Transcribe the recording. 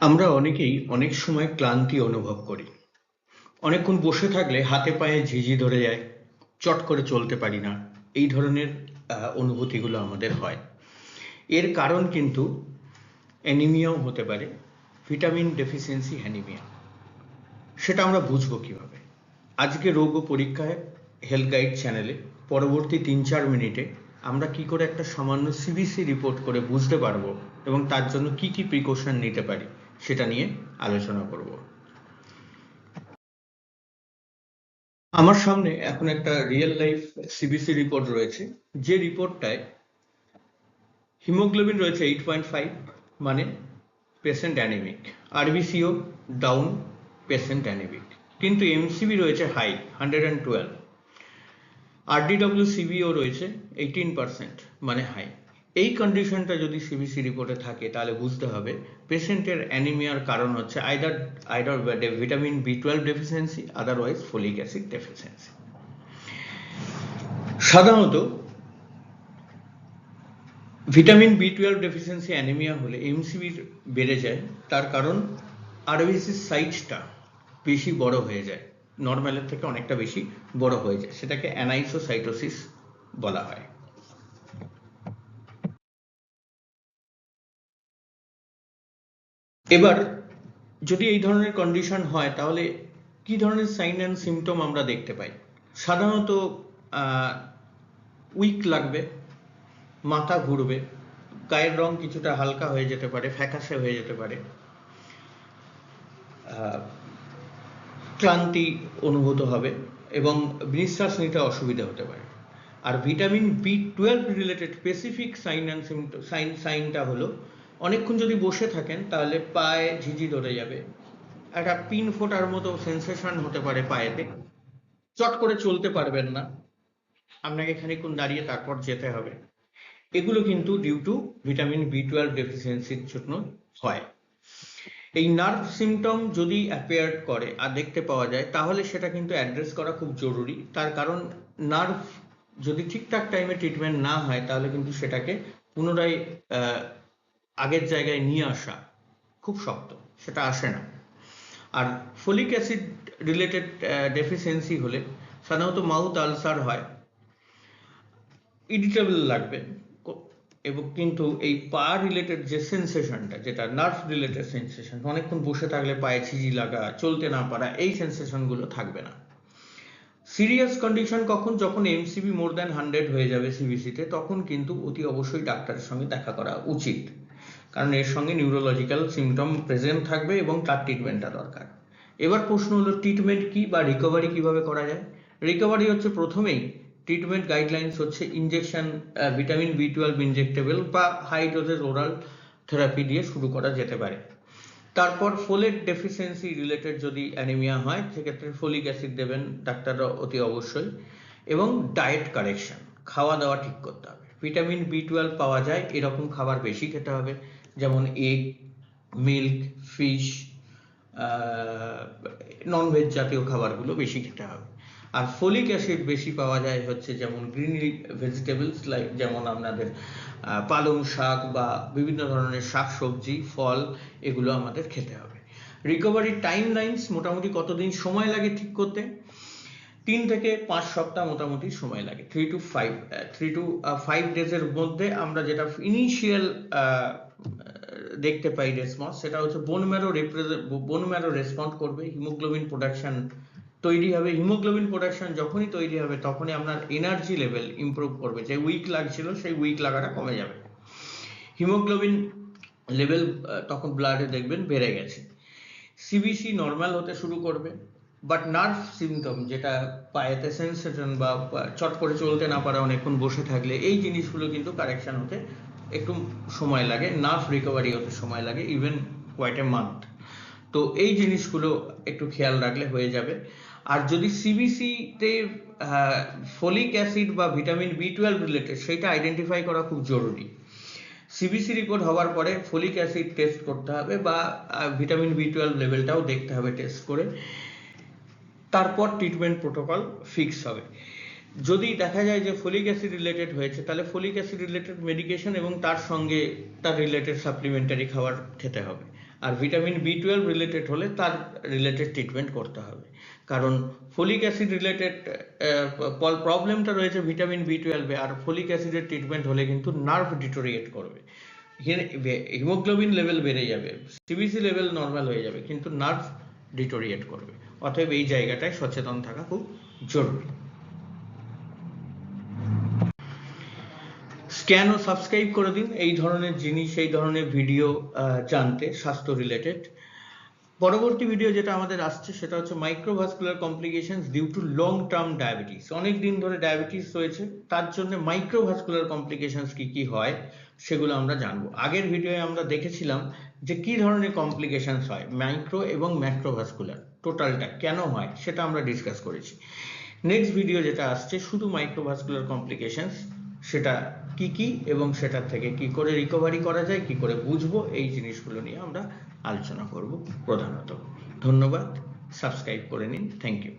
আমরা অনেকেই অনেক সময় ক্লান্তি অনুভব করি। অনেকক্ষণ বসে থাকলে হাতে পায়ে ঝিঝি ধরে যায়, চট করে চলতে পারি না। এই ধরনের অনুভূতিগুলো আমাদের হয়। এর কারণ কিন্তু অ্যানিমিয়াও হতে পারে, ভিটামিন ডেফিসিয়েন্সি অ্যানিমিয়া। সেটা আমরা বুঝবো কিভাবে? আজকে রোগ ও পরীক্ষায় হেলথ গাইড চ্যানেলে পরবর্তী ৩-৪ মিনিটে আমরা কি করে একটা সামান্য সিবিসি রিপোর্ট করে বুঝতে পারবো এবং তার জন্য কি কি প্রিকশন নিতে পারি সেটা নিয়ে আলোচনা করব। আমার সামনে এখন একটা রিয়েল লাইফ সিবিসি রিপোর্ট রয়েছে, যে রিপোর্টটায় হিমোগ্লোবিন রয়েছে 8.5, মানে পেশেন্ট অ্যানিমিক, আরবিসিও ডাউন, পেশেন্ট অ্যানিমিক, কিন্তু এমসিবি রয়েছে হাই 112, আরডিডব্লিউসিবিও রয়েছে 18%, মানে হাই। এই কন্ডিশনটা যদি সিবিসি রিপোর্টে থাকে তাহলে বুঝতে হবে পেশেন্টের অ্যানিমিয়ার কারণ হচ্ছে আইদার ভিটামিন বি12 deficiency, otherwise folic acid deficiency. সাধারণত ভিটামিন বি12 ডেফিসিয়েন্সি অ্যানিমিয়া হলে এমসিবি বেড়ে যায়, তার কারণ আরবিসি সাইজটা বেশি বড় হয়ে যায়, নর্মালের থেকে অনেকটা বেশি বড় হয়ে যায়, সেটাকে অ্যানাইসোসাইটোসিস বলা হয়। এবার যদি এই ধরনের কন্ডিশন হয় তাহলে কি ধরনের সাইন অ্যান্ড সিমটম আমরা দেখতে পাই? সাধারণত উইক লাগবে, মাথা ঘুরবে, গায়ের রং কিছুটা হালকা হয়ে যেতে পারে, ফ্যাকাশে হয়ে যেতে পারে, ক্লান্তি অনুভূত হবে এবং নিঃশ্বাস নিতে অসুবিধা হতে পারে। আর ভিটামিন বি12 রিলেটেড স্পেসিফিক সাইন অ্যান্ড সাইনটা হলো অনেকক্ষণ যদি বসে থাকেন তাহলে পায়ে ঝিঝি ধরে যাবে, একটা পিন ফোটার মতো সেন্সেশন হতে পারে পায়েতে, চট করে চলতে পারবেন না, আপনাকে খানিকক্ষণ দাঁড়িয়ে তারপর যেতে হবে। এগুলো কিন্তু ডিউ টু ভিটামিন বি12 ডেফিসিয়েন্সির জন্য হয়। এই নার্ভ সিমটম যদি অ্যাপিয়ার করে আর দেখতে পাওয়া যায় তাহলে সেটা কিন্তু অ্যাড্রেস করা খুব জরুরি, তার কারণ নার্ভ যদি ঠিকঠাক টাইমে ট্রিটমেন্ট না হয় তাহলে কিন্তু সেটাকে পুনরায় আগের জায়গায় নিয়ে আসা খুব শক্ত, সেটা আসে না। আর ফোলিক অ্যাসিড রিলেটেড ডেফিসিয়েন্সি হলে সাধারণত মাউথ আলসার হয়, ইরিটেবল লাগবে, এবং কিন্তু এই পা রিলেটেড যে সেন্সেশনটা, যেটা নার্ভ রিলেটেড সেন্সেশন, অনেকক্ষণ বসে থাকলে পায়ে ছিজি লাগা, চলতে না পারা, এই সেন্সেশনগুলো থাকবে না। সিরিয়াস কন্ডিশন কখন? যখন এমসিবি মোর দ্যান 100 হয়ে যাবে সিবিসিতে, তখন কিন্তু অতি অবশ্যই ডাক্তারের সঙ্গে দেখা করা উচিত, কারণ এর সঙ্গে নিউরোলজিক্যাল সিমটম প্রেজেন্ট থাকবে এবং তার ট্রিটমেন্টটা দরকার। এবার প্রশ্ন হলো ট্রিটমেন্ট কি বা রিকভারি কিভাবে করা যায়? রিকভারি হচ্ছে প্রথমেই ট্রিটমেন্ট গাইডলাইন্স হচ্ছে ইনজেকশন, ভিটামিন বি12 ইনজেক্টেবল বা হাই ডোজের ওরাল থেরাপি দিয়ে শুরু করা যেতে পারে। তারপর ফোলেট ডেফিসিয়েন্সি রিলেটেড যদি অ্যানিমিয়া হয় সেক্ষেত্রে ফোলিক অ্যাসিড দেবেন ডাক্তাররা অতি অবশ্যই, এবং ডায়েট কারেকশন, খাওয়া দাওয়া ঠিক করতে হবে। ভিটামিন বি12 পাওয়া যায় এরকম খাবার বেশি খেতে হবে, যেমন এগ, মিল্ক, ফিশ, ননভেজ জাতীয় খাবারগুলো বেশি খেতে হবে। আর ফোলিক অ্যাসিড বেশি পাওয়া যায় হচ্ছে যেমন গ্রিন ভেজিটেবলস, লাইক যেমন আপনাদের পালং শাক বা বিভিন্ন ধরনের শাক সবজি, ফল, এগুলো আমাদের খেতে হবে। রিকভারি টাইম লাইন্স মোটামুটি কতদিন সময় লাগে ঠিক করতে? 3 থেকে 5 সপ্তাহ মোটামুটি সময় লাগে, 3 to 5 ডেজের মধ্যে আমরা যেটা ইনিশিয়াল দেখতে পাই রেসপন্স, সেটা হচ্ছে বোন ম্যারো রেসপন্ড করবে, হিমোগ্লোবিন প্রোডাকশন তৈরি হবে। হিমোগ্লোবিন প্রোডাকশন যখনই তৈরি হবে তখনই আপনার এনার্জি লেভেল ইমপ্রুভ করবে, যে উইক লাগছিল সেই উইক লাগাটা কমে যাবে, হিমোগ্লোবিন লেভেল তখন ব্লাডে দেখবেন বেড়ে গেছে, সিবিসি নর্মাল হতে শুরু করবে। বাট নার্ভ সিমটম, যেটা পায়েতে সেন্সেশন বা চট করে চলতে না পারা, অনেকক্ষণ বসে থাকলে, এই জিনিসগুলো কিন্তু কারেকশন হতে একটু সময় লাগে, নার্ভ রিকভারি হতে সময় লাগে, ইভেন কোয়াইট এ মান্থ। তো এই জিনিসগুলো একটু খেয়াল রাখলে হয়ে যাবে। আর যদি সিবিসিতে ফোলিক অ্যাসিড বা ভিটামিন বি12 রিলেটেড, সেটা আইডেন্টিফাই করা খুব জরুরি। সিবিসি রিপোর্ট হওয়ার পরে ফোলিক অ্যাসিড টেস্ট করতে হবে বা ভিটামিন বি12 লেভেলটাও দেখতে হবে টেস্ট করে, তারপর ট্রিটমেন্ট প্রোটোকল ফিক্স হবে। যদি দেখা যায় যে ফোলিক অ্যাসিড রিলেটেড হয়েছে তাহলে ফোলিক অ্যাসিড রিলেটেড মেডিকেশন এবং তার সঙ্গে তার রিলেটেড সাপ্লিমেন্টারি খাবার খেতে হবে। আর ভিটামিন B12 রিলেটেড হলে তার রিলেটেড ট্রিটমেন্ট করতে হবে, কারণ ফলিক অ্যাসিড রিলেটেড প্রবলেমটা রয়েছে ভিটামিন B12 আর ফলিক অ্যাসিডের ট্রিটমেন্ট হলে কিন্তু নার্ভ ডিটোরিয়েট করবে, হিমোগ্লোবিন লেভেল বেড়ে যাবে, সিবিসি লেভেল নর্মাল হয়ে যাবে, কিন্তু নার্ভ ডিটোরিয়েট করবে। অতএব এই জায়গাটায় সচেতন থাকা খুব জরুরি। স্ক্যান ও সাবস্ক্রাইব করে দিন এই ধরনের জিনিস, এই ধরনের ভিডিও জানতে স্বাস্থ্য রিলেটেড। পরবর্তী ভিডিও যেটা আমাদের আসছে সেটা হচ্ছে microvascular complications due to long term diabetes. অনেক দিন ধরে ডায়াবেটিস রয়েছে, তার জন্য মাইক্রোভাস্কুলার কমপ্লিকেশনস কি কি হয় সেগুলো আমরা জানবো। আগের ভিডিওয়ে আমরা দেখেছিলাম যে কি ধরনের কমপ্লিকেশনস হয় মাইক্রো এবং ম্যাক্রোভাস্কুলার, টোটালটা কেন হয় সেটা আমরা ডিসকাস করেছি। নেক্সট ভিডিও যেটা আসছে শুধু মাইক্রোভাস্কুলার কমপ্লিকেশনস, সেটা কি কি এবং সেটার থেকে কি করে রিকভারি করা যায়, কি করে বুঝবো, এই জিনিসগুলো নিয়ে আমরা আলোচনা করব প্রধানত। ধন্যবাদ, সাবস্ক্রাইব করে নিন, থ্যাংক ইউ।